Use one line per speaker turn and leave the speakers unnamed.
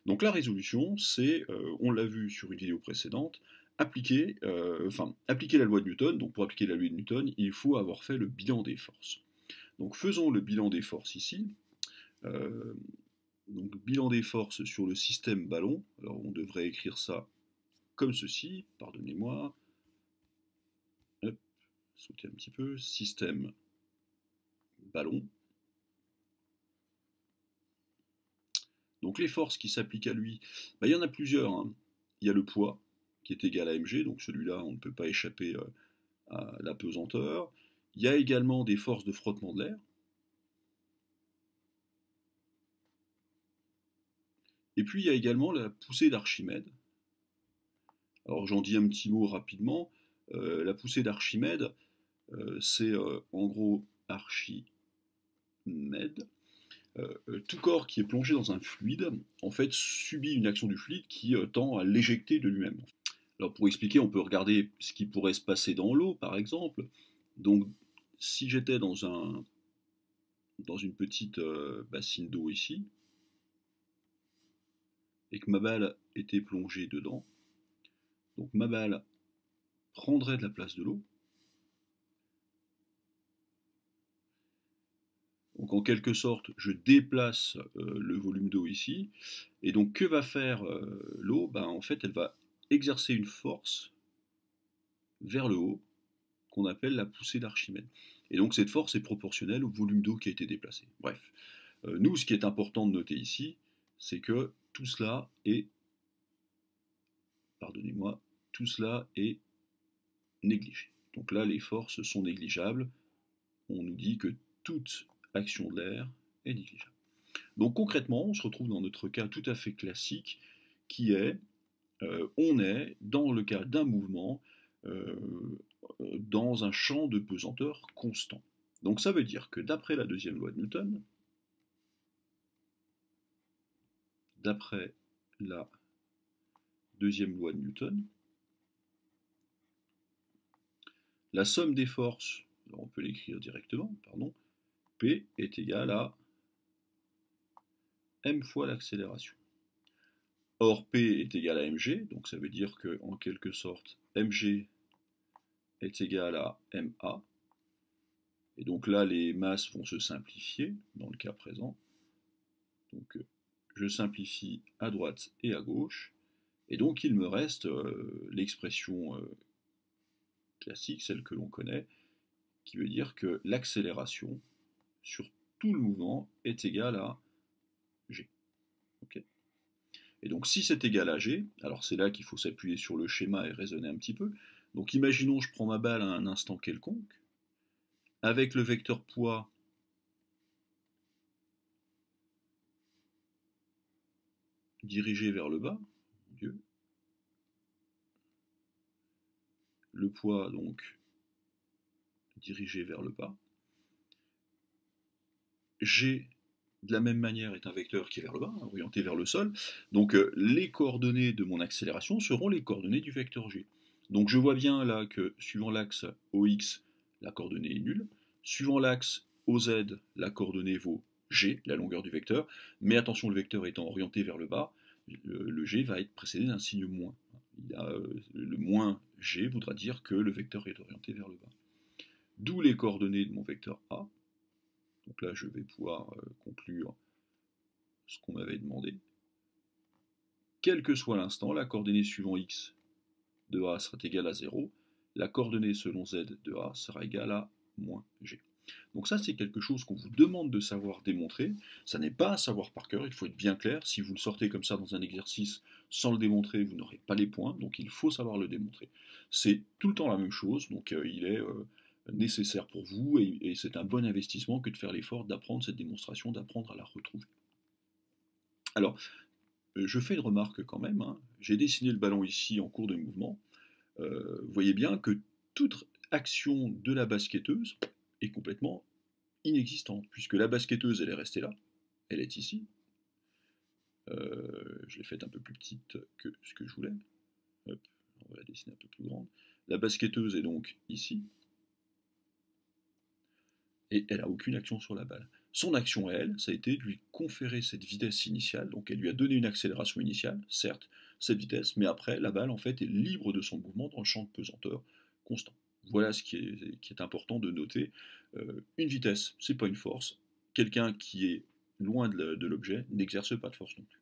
Donc la résolution, c'est, on l'a vu sur une vidéo précédente, appliquer la loi de Newton. Donc pour appliquer la loi de Newton, il faut avoir fait le bilan des forces. Donc faisons le bilan des forces ici. Euh, donc bilan des forces sur le système ballon. Alors on devrait écrire ça comme ceci, pardonnez-moi. Hop, sauter un petit peu, système ballon. Donc les forces qui s'appliquent à lui, il y en a plusieurs, hein. Il y a le poids, qui est égal à mg, donc celui-là, on ne peut pas échapper à la pesanteur. Il y a également des forces de frottement de l'air. Et puis il y a également la poussée d'Archimède. Alors j'en dis un petit mot rapidement. La poussée d'Archimède, c'est en gros Archimède. Tout corps qui est plongé dans un fluide, en fait, subit une action du fluide qui tend à l'éjecter de lui-même. Alors pour expliquer, on peut regarder ce qui pourrait se passer dans l'eau, par exemple. Donc si j'étais dans une petite bassine d'eau ici, et que ma balle était plongée dedans, donc ma balle prendrait de la place de l'eau. Donc en quelque sorte, je déplace le volume d'eau ici. Et donc que va faire l'eau? En fait, elle va exercer une force vers le haut qu'on appelle la poussée d'Archimède. Et donc cette force est proportionnelle au volume d'eau qui a été déplacé. Bref, nous, ce qui est important de noter ici, c'est que tout cela est, pardonnez-moi, tout cela est négligé. Donc là, les forces sont négligeables. On nous dit que toute action de l'air est négligeable. Donc concrètement, on se retrouve dans notre cas tout à fait classique qui est, on est dans le cas d'un mouvement dans un champ de pesanteur constant. Donc ça veut dire que d'après la deuxième loi de Newton, la somme des forces, alors on peut l'écrire directement, P est égal à m fois l'accélération. Or P est égal à mg, donc ça veut dire que en quelque sorte mg est égal à ma. Et donc là, les masses vont se simplifier dans le cas présent. Donc je simplifie à droite et à gauche. Et donc il me reste l'expression classique, celle que l'on connaît, qui veut dire que l'accélération sur tout le mouvement est égale à g. Okay. Et donc si c'est égal à g, alors c'est là qu'il faut s'appuyer sur le schéma et raisonner un petit peu. Donc imaginons je prends ma balle à un instant quelconque, avec le vecteur poids dirigé vers le bas, le poids donc dirigé vers le bas. G, de la même manière, est un vecteur qui est vers le bas, orienté vers le sol. Donc les coordonnées de mon accélération seront les coordonnées du vecteur G. Donc je vois bien là que suivant l'axe OX, la coordonnée est nulle. Suivant l'axe OZ, la coordonnée vaut G, la longueur du vecteur. Mais attention, le vecteur étant orienté vers le bas, le G va être précédé d'un signe moins. Le moins G voudra dire que le vecteur est orienté vers le bas. D'où les coordonnées de mon vecteur A. Donc là, je vais pouvoir conclure ce qu'on m'avait demandé. Quel que soit l'instant, la coordonnée suivant x de A sera égale à 0. La coordonnée selon z de A sera égale à moins g. Donc ça, c'est quelque chose qu'on vous demande de savoir démontrer. Ça n'est pas un savoir par cœur, il faut être bien clair. Si vous le sortez comme ça dans un exercice sans le démontrer, vous n'aurez pas les points. Donc il faut savoir le démontrer. C'est tout le temps la même chose, donc il est nécessaire pour vous, et c'est un bon investissement que de faire l'effort d'apprendre cette démonstration, d'apprendre à la retrouver. Alors, je fais une remarque quand même, hein. J'ai dessiné le ballon ici en cours de mouvement. Vous voyez bien que toute action de la basketteuse est complètement inexistante, puisque la basketteuse, elle est restée là, elle est ici. Je l'ai faite un peu plus petite que ce que je voulais. Hop, on va la dessiner un peu plus grande. La basketteuse est donc ici. Et elle n'a aucune action sur la balle. Son action à elle, ça a été de lui conférer cette vitesse initiale, donc elle lui a donné une accélération initiale, certes, cette vitesse, mais après, la balle, en fait, est libre de son mouvement dans le champ de pesanteur constant. Voilà ce qui est important de noter. Une vitesse, c'est pas une force. Quelqu'un qui est loin de l'objet n'exerce pas de force non plus.